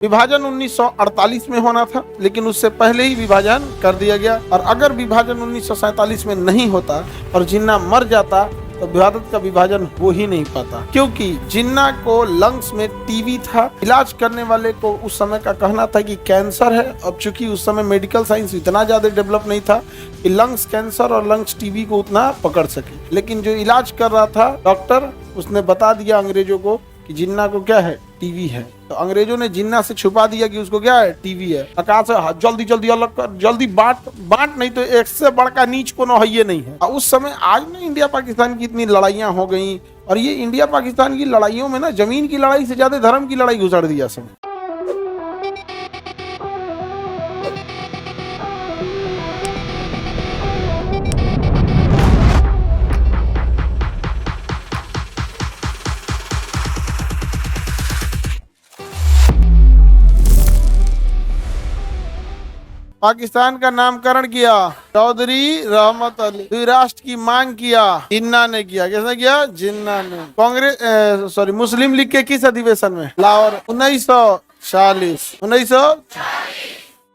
विभाजन 1948 में होना था, लेकिन उससे पहले ही विभाजन कर दिया गया। और अगर विभाजन 1947 में नहीं होता और जिन्ना मर जाता तो भारत का विभाजन हो ही नहीं पाता, क्योंकि जिन्ना को लंग्स में टीबी था। इलाज करने वाले को उस समय का कहना था कि कैंसर है। अब चूंकि उस समय मेडिकल साइंस इतना ज्यादा डेवलप नहीं था कि लंग्स कैंसर और लंग्स टीबी को उतना पकड़ सके, लेकिन जो इलाज कर रहा था डॉक्टर, उसने बता दिया अंग्रेजों को कि जिन्ना को क्या है, टीबी है। तो अंग्रेजों ने जिन्ना से छुपा दिया कि उसको क्या है, टीबी है। कहा से जल्दी जल्दी अलग कर, जल्दी बांट नहीं तो एक से बढ़कर नीच को है नहीं है। और उस समय आज ना इंडिया पाकिस्तान की इतनी लड़ाइयां हो गई, और ये इंडिया पाकिस्तान की लड़ाइयों में ना जमीन की लड़ाई से ज्यादा धर्म की लड़ाई घुसड़ दिया सब। पाकिस्तान का नामकरण किया चौधरी रहमत अली। द्विराष्ट्र की मांग किया जिन्ना ने किया। किसने किया? जिन्ना ने। कांग्रेस मुस्लिम लीग के किस अधिवेशन में? लाहौर 1940।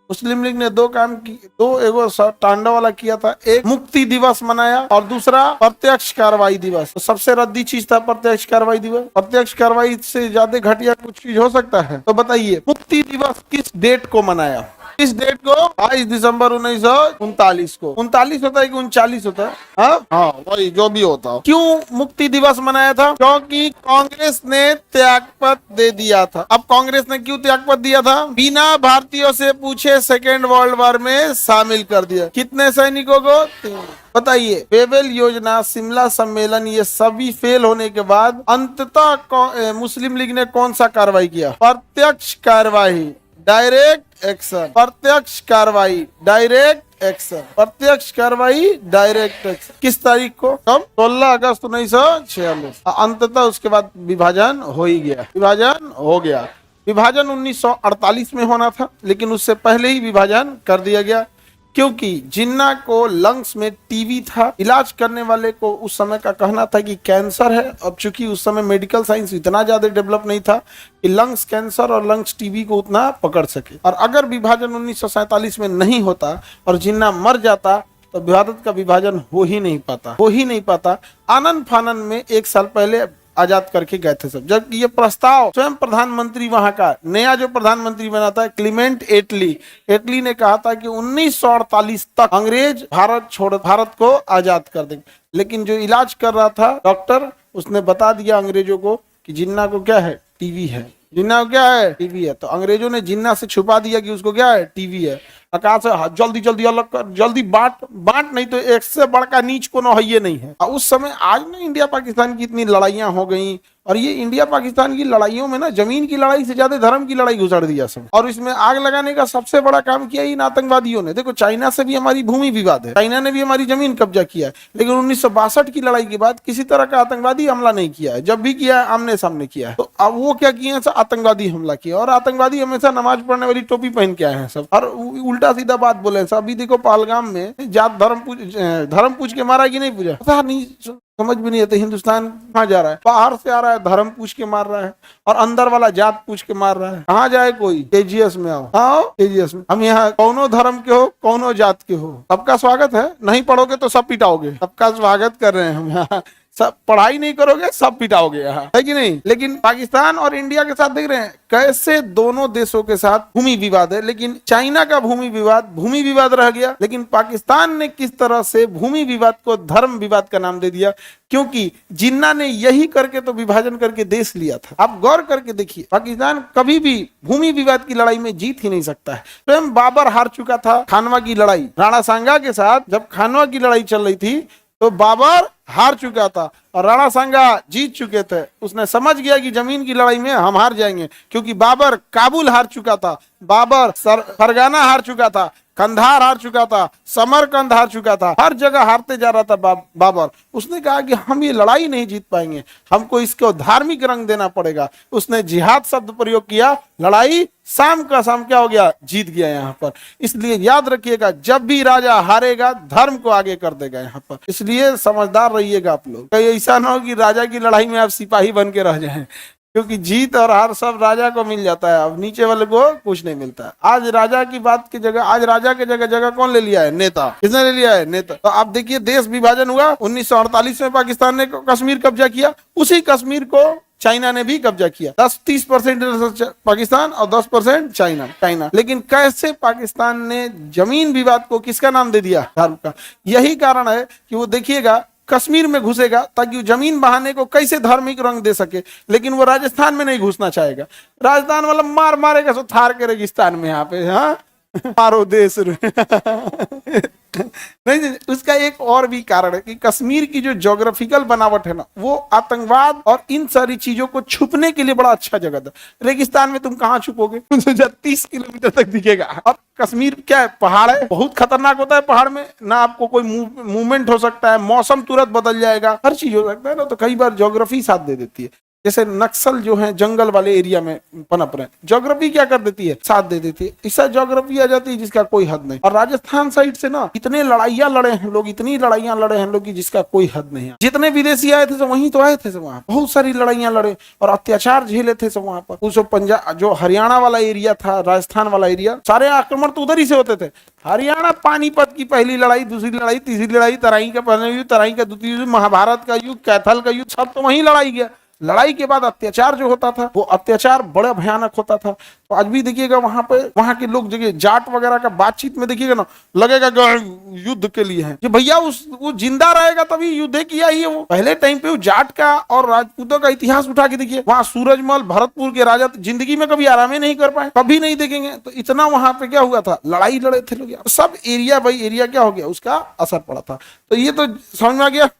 मुस्लिम लीग ने दो काम की, एगो टांडा वाला किया था। एक मुक्ति दिवस मनाया और दूसरा प्रत्यक्ष कार्रवाई दिवस। तो सबसे रद्दी चीज था प्रत्यक्ष कार्रवाई दिवस। प्रत्यक्ष कार्रवाई से ज्यादा घटिया कुछ चीज हो सकता है? तो बताइए, मुक्ति दिवस किस डेट को मनाया? इस डेट को 22 दिसंबर 1939 को। 39 होता है कि 39 होता है? हाँ, वही जो भी होता हो। क्यों मुक्ति दिवस मनाया था? क्योंकि कांग्रेस ने त्यागपत्र दे दिया था। अब कांग्रेस ने क्यों त्यागपत्र दिया था? बिना भारतीयों से पूछे सेकेंड वर्ल्ड वॉर में शामिल कर दिया। कितने सैनिकों को? 3। बताइए, वेवेल योजना, शिमला सम्मेलन, ये सभी फेल होने के बाद अंततः मुस्लिम लीग ने कौन सा कार्रवाई किया? प्रत्यक्ष कार्रवाई, डायरेक्ट एक्शन। प्रत्यक्ष कार्रवाई, डायरेक्ट एक्शन। प्रत्यक्ष कार्रवाई, डायरेक्ट एक्शन। किस तारीख को? कब? 16 अगस्त 1946। अंततः उसके बाद विभाजन हो ही गया। विभाजन हो गया। विभाजन 1948 में होना था, लेकिन उससे पहले ही विभाजन कर दिया गया, क्योंकि जिन्ना को लंग्स में टीबी था। इलाज करने वाले को उस समय का कहना था कि कैंसर है। अब चूंकि उस समय मेडिकल साइंस इतना ज्यादा डेवलप नहीं था कि लंग्स कैंसर और लंग्स टीबी को उतना पकड़ सके। और अगर विभाजन 1947 में नहीं होता और जिन्ना मर जाता तो भारत का विभाजन हो ही नहीं पाता। आनंद फानन में 1 साल पहले आजाद करके गए थे सब। जब ये प्रस्ताव स्वयं प्रधानमंत्री वहां का नया जो प्रधानमंत्री बना था, क्लीमेंट एटली ने कहा था कि 1948 तक अंग्रेज भारत को आजाद कर देंगे। लेकिन जो इलाज कर रहा था डॉक्टर, उसने बता दिया अंग्रेजों को कि जिन्ना को क्या है, टीबी है। जिन्ना को क्या है, टीबी है। तो अंग्रेजों ने जिन्ना से छुपा दिया कि उसको क्या है, टीबी है। कहा से जल्दी जल्दी अलग कर, जल्दी बांट नहीं तो एक से बढ़कर नीच को है नहीं है। और उस समय आज ना इंडिया पाकिस्तान की इतनी लड़ाइयां हो गई, और ये इंडिया पाकिस्तान की लड़ाइयों में ना जमीन की लड़ाई से ज्यादा धर्म की लड़ाई घुसड़ दिया सब। और इसमें आग लगाने का सबसे बड़ा काम किया इन आतंकवादियों ने। देखो, चाइना से भी हमारी भूमि विवाद है, चाइना ने भी हमारी जमीन कब्जा किया है, लेकिन 1962 की लड़ाई के बाद किसी तरह का आतंकवादी हमला नहीं किया है। जब भी किया है आमने सामने किया है। तो अब वो क्या किए, आतंकवादी हमला किया। और आतंकवादी हमेशा नमाज पढ़ने वाली टोपी पहन के आए हैं सब, और उल्टा सीधा बात बोले सब। अभी देखो पहलगाम में जात धर्म पूछ के मारा कि नहीं पूछा, पता नहीं, समझ भी नहीं आते। हिंदुस्तान कहाँ जा रहा है? बाहर से आ रहा है, धर्म पूछ के मार रहा है, और अंदर वाला जात पूछ के मार रहा है। कहाँ जाए कोई? केजीएस में आओ केजीएस में। हम यहाँ कौनो धर्म के हो, कौनो जात के हो, सबका स्वागत है। नहीं पढ़ोगे तो सब पिटाओगे, सबका स्वागत कर रहे हैं हम यहाँ। सब पढ़ाई नहीं करोगे, सब पिटाओगे यहाँ, है कि नहीं? लेकिन पाकिस्तान और इंडिया के साथ देख रहे हैं कैसे दोनों देशों के साथ भूमि विवाद है। लेकिन चाइना का भूमि विवाद रह गया, लेकिन पाकिस्तान ने किस तरह से भूमि विवाद को धर्म विवाद का नाम दे दिया, क्योंकि जिन्ना ने यही करके तो विभाजन करके देश लिया था। आप गौर करके देखिए, पाकिस्तान कभी भी भूमि विवाद की लड़ाई में जीत ही नहीं सकता है। स्वयं बाबर हार चुका था खानवा की लड़ाई, राणा सांगा के साथ। जब खानवा की लड़ाई चल रही थी तो बाबर हार चुका था और राणा सांगा जीत चुके थे। उसने समझ गया कि जमीन की लड़ाई में हम हार जाएंगे, क्योंकि बाबर काबुल हार चुका था, बाबर फरगाना हार चुका था, कंधार हार चुका था, समरकंद हार चुका था, हर जगह हारते जा रहा था बाबर। उसने कहा कि हम ये लड़ाई नहीं जीत पाएंगे, हमको इसको धार्मिक रंग देना पड़ेगा। उसने जिहाद शब्द प्रयोग किया, लड़ाई शाम का शाम क्या हो गया, जीत गया यहाँ पर। इसलिए याद रखिएगा, जब भी राजा हारेगा धर्म को आगे कर देगा यहाँ पर। इसलिए समझदार रहिएगा आप लोग, कहीं ऐसा ना हो कि राजा की लड़ाई में आप सिपाही बन के रह जाएं। क्योंकि जीत और हार सब राजा को मिल जाता है, अब नीचे वाले को कुछ नहीं मिलता है। आज राजा की बात की जगह, आज राजा की जगह जगह कौन ले लिया है? नेता। किसने ले लिया है? नेता। तो आप देखिए देश विभाजन हुआ 1948 में, पाकिस्तान ने कश्मीर कब्जा किया, उसी कश्मीर को चाइना ने भी कब्जा किया। 10-30% पाकिस्तान और 10% चाइना। लेकिन कैसे पाकिस्तान ने जमीन विवाद को किसका नाम दे दिया? धर्म का। यही कारण है कि वो देखिएगा कश्मीर में घुसेगा ताकि वो जमीन बहाने को कैसे धार्मिक रंग दे सके, लेकिन वो राजस्थान में नहीं घुसना चाहेगा। राजस्थान वाला मारेगा सो थार के रेगिस्तान में, यहाँ पे हाँ मारो देश नहीं, उसका एक और भी कारण है कि कश्मीर की जो ज्योग्राफिकल बनावट है ना, वो आतंकवाद और इन सारी चीजों को छुपने के लिए बड़ा अच्छा जगह था। रेगिस्तान में तुम कहां छुपोगे? 30 किलोमीटर तक दिखेगा। और कश्मीर क्या है? पहाड़ है, बहुत खतरनाक होता है पहाड़ में ना, आपको कोई मूवमेंट हो सकता है, मौसम तुरंत बदल जाएगा, हर चीज हो सकता है ना। तो कई बार ज्योग्राफी साथ दे देती है। जैसे नक्सल जो है जंगल वाले एरिया में पनप रहे हैं, ज्योग्राफी क्या कर देती है? साथ दे देती है। इससे ज्योग्राफी आ जाती है जिसका कोई हद नहीं। और राजस्थान साइड से ना इतने लड़ाइयां लड़े हैं लोग, इतनी लड़ाइयां लड़े हैं लोग कि जिसका कोई हद नहीं है। जितने विदेशी आए थे सब वहीं तो आए थे, सब वहां बहुत सारी लड़ाइयां लड़े और अत्याचार झेले थे सब वहां पर। उस पंजाब जो हरियाणा वाला एरिया था, राजस्थान वाला एरिया, सारे आक्रमण तो उधर ही से होते थे। हरियाणा पानीपत की पहली लड़ाई, दूसरी लड़ाई, तीसरी लड़ाई, तराई का पहला युद्ध, तराई का द्वितीय युद्ध, महाभारत का युद्ध, कैथल का युद्ध, सब तो वहीं लड़ाई गया। लड़ाई के बाद अत्याचार जो होता था वो अत्याचार बड़ा भयानक होता था। तो आज भी देखिएगा वहां पे, वहां के लोग जगह जाट वगैरह का बातचीत में देखिएगा ना, लगेगा युद्ध के लिए है कि भैया वो जिंदा रहेगा तभी युद्ध किया ही है। वो पहले टाइम पे वो जाट का और राजपूतों का इतिहास उठा के देखिए, वहां सूरजमल भरतपुर के राजा जिंदगी में कभी आराम ही नहीं कर पाए, कभी नहीं देखेंगे। तो इतना वहां पे क्या हुआ था, लड़ाई लड़े थे लोग। सब एरिया बाई एरिया क्या हो गया, उसका असर पड़ा था। तो ये तो समझ में आ गया।